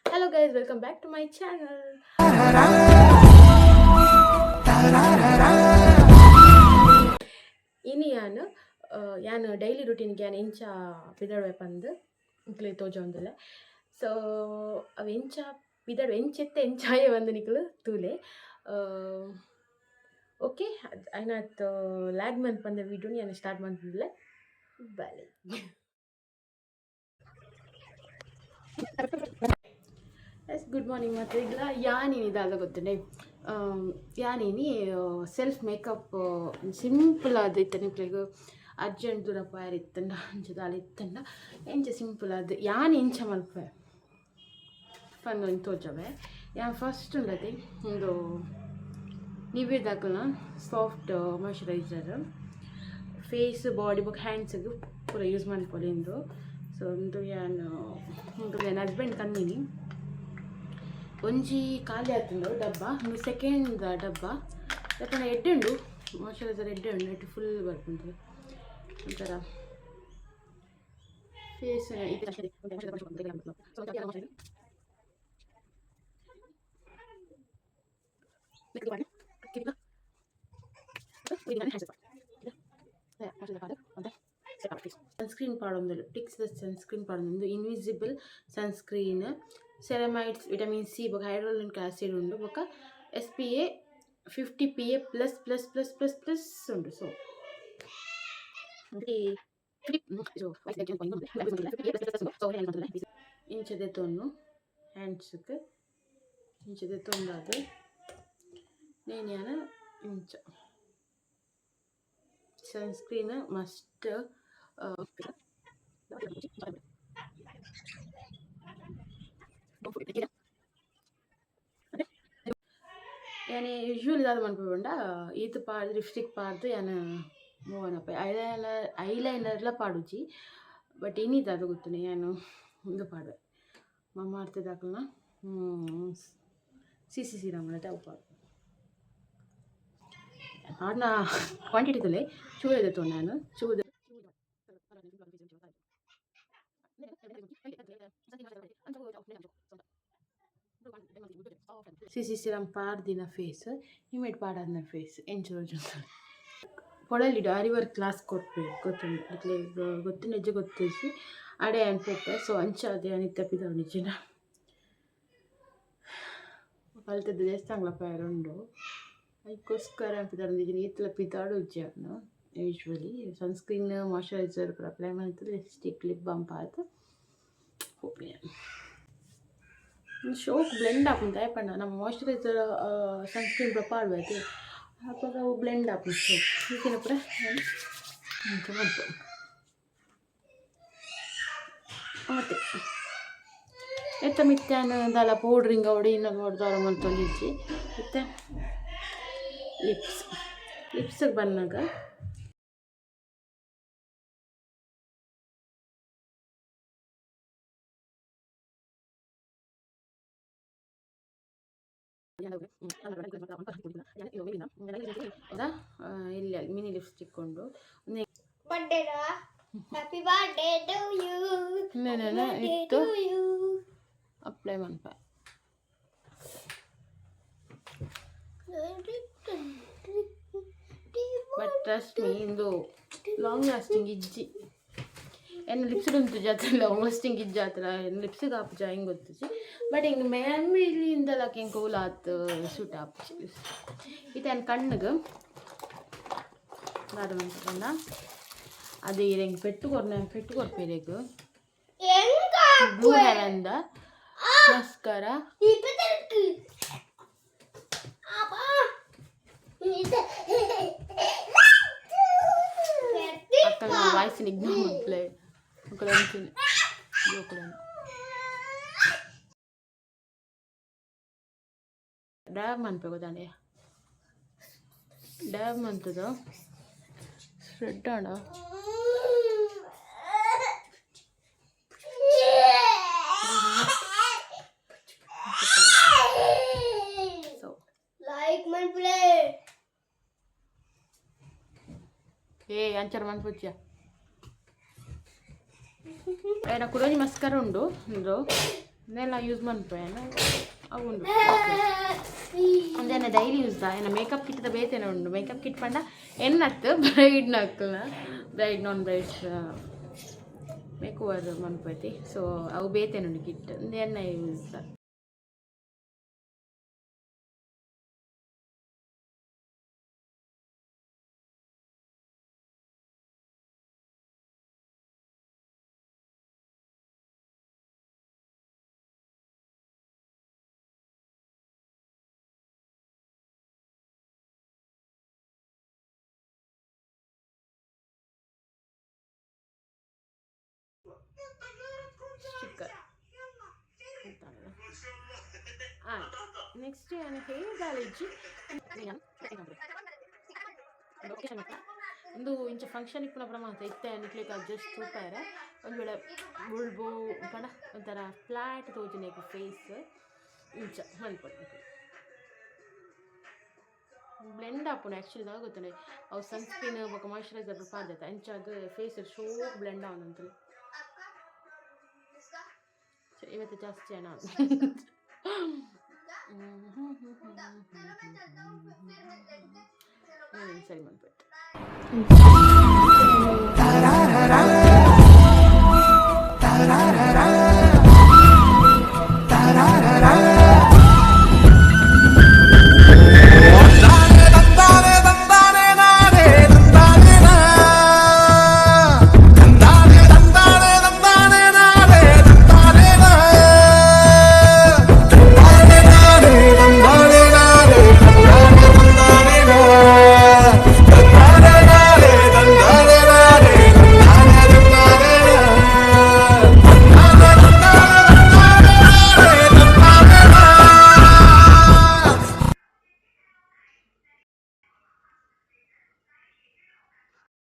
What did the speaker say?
Hello guys, welcome back to my channel. ini yana daily routine yana encha pidalwe pandu nikle tojondule. So av encha pidalwe enchette enchaye vandu niklu tule. Okay, ainat lag man pande video ni yana start mandile. Bale. Yes good morning ಮತ್ತು ಈಗ ಯಾನೇನಿದೆ ಗೊತ್ತೇ ಯಾನೇನಿ self makeup simple ಆದೈತೆ ನಿಮ್ಗೆ urgent ದೂರಪ್ಪ ಯಾರು ಇತ್ತಂಡ ಅಂಚದ ಅಲ್ಲಿ ಇತ್ತಂಡ ಎಂಚ simple ಆದ ಯಾನ್ ಎಂಚ ಮಲ್ಪೆ ಪಂದು ಒಂದು ತೋಜವೆ ಯಾನ್ ಫಸ್ಟ್ ಉಂಡದೆ ಒಂದು ನೀವಿದಾಕಲ್ಲ ಸಾಫ್ಟ್ ಮಾಯ್ಚರೈಸರ್ ಫೇಸ್ ಬಾಡಿ ಬುಕ್ ಹ್ಯಾಂಡ್ಸಿಗೆ ಪೂರ ಯೂಸ್ ಮಾಡ್ಕೊಳ್ಳಿಂದು ಸೊ ಒಂದು ಯಾನು ನನ್ನ ಹಸ್ಬೆಂಡ್ ಕನ್ನೀನಿ ಒಂಜಿ ಖಾಲಿ ಆತುಂಡು ಡಬ್ಬ ಒಂದು ಸೆಕೆಂಡ್ ಡಬ್ಬ ಯಾಕಂದ್ರೆ ಎಡ್ಡುಂಡು ಮಾಯ್ಚರೈಸರ್ ಎಡ್ಡುಂಡು ಎಡ್ಡು ಫುಲ್ ಬರ್ಪುಂಡು ಒಂಥರ ಫೇಸ್ ಸನ್ಸ್ಕ್ರೀನ್ ಪಾಡೊಂದು ಟಿಕ್ಸ್ ಸನ್ಸ್ಕ್ರೀನ್ ಪಾಡೊಂದು invisible sunscreen ceramides vitamin C ಬೊಕ ಹೈಡ್ರೋಲಿಕ್ ಆಸಿಡ್ ಉಂಡು ಬೊಕ SPA 50 PA plus plus plus plus plus ಉಂಡು ಸೊ ಇಂಚದೆ ತೊನ್ನು ಹ್ಯಾಂಡ್ಸ್ಗೆ ಇಂಚದೆ ತೊಂದಾದ ನೇನ್ಯಾನ ಇಂಚ ಸನ್ಸ್ಕ್ರೀನ್ ಮಸ್ಟ್ यानी यूजुअली दाद मनपंडा ईत पाड लिपस्टिक पाड याना ಮೂವನಪ್ಪ ಐಲೈನರ್ಲ ಪಾಡುಜಿ ಬಟ್ ಇನ್ನಿದು ಅದು ಗೊತ್ತುನೆ ನಾನು ಇದು ಪಾಡುವೆ ಮಮ್ಮ ಅರ್ಥದಾಕಲ್ನ ಸಿ ರಾಮನತೆ ಅವು ಪಾಡು ಆಡ್ನ ಕ್ವಾಂಟಿಟಿ ತೊಲೆ ಚೂದೆ ತೋ ನಾನು ಚೂದೆ C serum ಪಾಡ್ದಿನ face ಇಮೇಟ್ ಪಾಡಾದ್ನ face ಎಂಚು ಪೊಡಲಿಡು ಆರಿವರ್ class ಕೊಡ್ಬೇಕು ಗೊತ್ತುಂಡು ಅಟ್ಲೆ ಗೊತ್ತು ನಿಜ ಗೊತ್ತಿಸಿ ಅಡೆ ಅನ್ಪೋಪೆ ಸೊ ಅಂಚ ಅದೇ ಅನಿತ್ಯ ಪಿದವು ನಿಜನ ಕಲ್ತದ್ದು ದೇವಸ್ಥಾನಗಳ ಪೇರುಂಡು ಅದಕ್ಕೋಸ್ಕರ ಪಿದಾಡು ನಿಜನ ಈತಲ ಪಿದಾಡು ಉಜ್ಜಾನು ಯೂಶ್ವಲಿ ಸನ್ಸ್ಕ್ರೀನ್ ಮಾಯ್ಚರೈಸರ್ ಅಪ್ಲೈ ಮಾಡ್ತಾರೆ ಲಿಪ್ಸ್ಟಿಕ್ ಲಿಪ್ ಬಾಮ್ ಪಾತ್ ಹೋಪೆ ಶೋಕ್ ಬ್ಲೆಂಡ್ ಆಪುಂಡು ಆಯ್ಪಣ್ಣ ನಮ್ಮ ಮಾಯ್ಚರೈಸರ್ ಸನ್ಸ್ಕ್ರೀನ್ ಪಾಡ್ಬೇಕು അപ്പോൾ അത് ബ്ലെൻഡ് ആക്കും ഇതിനപ്പുറം നമുക്ക് മടുക്കും ಮತ್ತೆ ಎತ್ತ ಮಿತ್ತಾನು ದಾಲ ಪೌಡ್ರಿಂಗ್ ಅವಡಿ ಇನ್ನೊಂದು ಹೊಡೆದವ್ರ ಮಲ್ತೊಂದಿಚ್ಚಿ ಮತ್ತು ಲಿಪ್ಸ್ಗೆ ಬಂದಾಗ ಇಲ್ಲ ಮಿನಿ ಲಿಪ್ಸ್ಟಿಕ್ ಉಂಡು ಇತ್ತು ಅಪ್ಲೈ ಮನ್ಪ ಬಟ್ ಟ್ರಸ್ಟ್ ಮೀ ಇಂದು ಲಾಂಗ್ ಲಾಸ್ಟಿಂಗ್ ಇಜ್ಜಿ ಏನು ಲಿಪ್ಸ್ಡ್ ಉಂಟು ಜಾತ್ರೆ ಲಾಂಗ್ ಲಾಸ್ಟಿಂಗ್ ಇಜ್ಜ ಆತರ ಲಿಪ್ಸಿಗೆ ಆಪುಜ ಹಿಂಗೆ ಗೊತ್ತಿಜಿ ಬಟ್ ಹಿಂಗೆ ಮೇಲ್ಮೇಲಿಂದಲಕ್ಕೆ ಹಿಂಗೆ ಕೂಲ್ ಆತು ಸೂಟ್ ಆಪುಜಿ ಇದು ನನ್ನ ಕಣ್ಣಿಗೆ ಅದು ಮಂತ್ಕೊಂಡ ಅದು ಹಿಂಗೆ ಪೆಟ್ಟು ಕೊರ್ಪೇರೆಗು ಬ್ಲೂ ಹೆವೆನ್ದ ಮಸ್ಕರ ಅಕ್ಕ ವಾಯ್ಸಿನ ಇಗ್ನೋರ್ ಮಾಡ್ಲೇ ಅಂತೀನಿ ಡ್ಯಾಬ್ ಮನ್ಪೇಗೋ ತಾನೆ ಡ್ಯಾಬ್ ಮಂತದ ಸ್ಪ್ರೆಡ್ ಆಡ ಅಂಚರ ಮನ್ಪುಜ್ಜ ಏನ ಕುಡೋನಿ ಮಸ್ಕರ ಉಂಡು ನೆಲ್ಲ ಯೂಸ್ ಮನ್ಪೇನ ಅವುಂಡು ಒಂದೇನ ಡೈಲಿ ಯೂಸ್ ಏನ ಮೇಕಪ್ ಕಿಟ್ದ ಬೇತೇನೆ ಉಂಡು ಮೇಕಪ್ ಕಿಟ್ ಪಂಡ ಎನ್ನತ್ತು ಬ್ರೈಡ್ ನಕ್ಕಲ ಬ್ರೈಡ್ ನಾನ್ ಬ್ರೈಡ್ಸ್ ಮೇಕ್ ಓವರ್ ಮನ್ಪೈತಿ ಸೊ ಅವು ಬೇತೇನೆ ಉಂಡು ಕಿಟ್ ಎನ್ನ ಯೂಸ್ ಸ್ಟಿಕ್ಕರ್ ನೆಕ್ಸ್ಟ್ ಏನು ಹೇಳಿದಾಳಿಜ್ಜಿ ಒಂದು ಇಂಚ ಫಂಕ್ಷನ್ ಇಪ್ಪುನ ಪ್ರಮಾಣ ಇತ್ತೆ ನಿಕ್ಲಿಕ್ಕೆ ಅಡ್ಜಸ್ಟ್ ತೂಪಾರೆ ಒಂದು ವೇಳೆ ಬುಳ್ಬು ಪಡ ಒಂಥರ ಫ್ಲಾಟ್ ತೋಜಿನೇಕು ಫೇಸ್ ಇಂಚ ಮಲ್ಪಡ್ಬೇಕು ಬ್ಲೆಂಡ್ ಆಪುನ ಆ್ಯಕ್ಚುಲಿ ನಾವು ಗೊತ್ತಾನೆ ಅವು ಸನ್ಸ್ಕ್ರೀನ್ ಬೊಕ್ಕ ಮಾಯ್ಶ್ಚರೈಸರ್ ಪಾರ್ದೈತೆ ಅಂಚ ಅದು ಫೇಸ್ ಶೋ ಬ್ಲೆಂಡ್ ಆವನಂತಲೇ ಇವತ್ತು ಜಾಸ್ತಿ ಜನ ಸರಿ ಮಾಡ್ಬಿಟ್ಟು